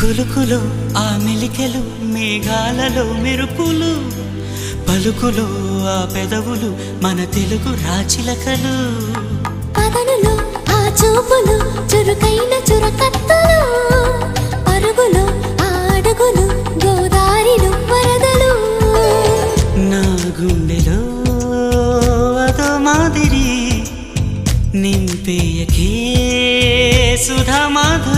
కులుకులో ఆ మెలికెలు మేఘాలలో మెరుపులు పలుకులో ఆ పెదవులు మన తెలుగు రాచిలకలు పదనులో ఆ చూపులు చురుకైన చురకత్తలు పరుగులో ఆ అడుగులు గోదారిలో వరదలు నా గుండెలో అదో మాదిరి నింపేయకే సుధా మాధురి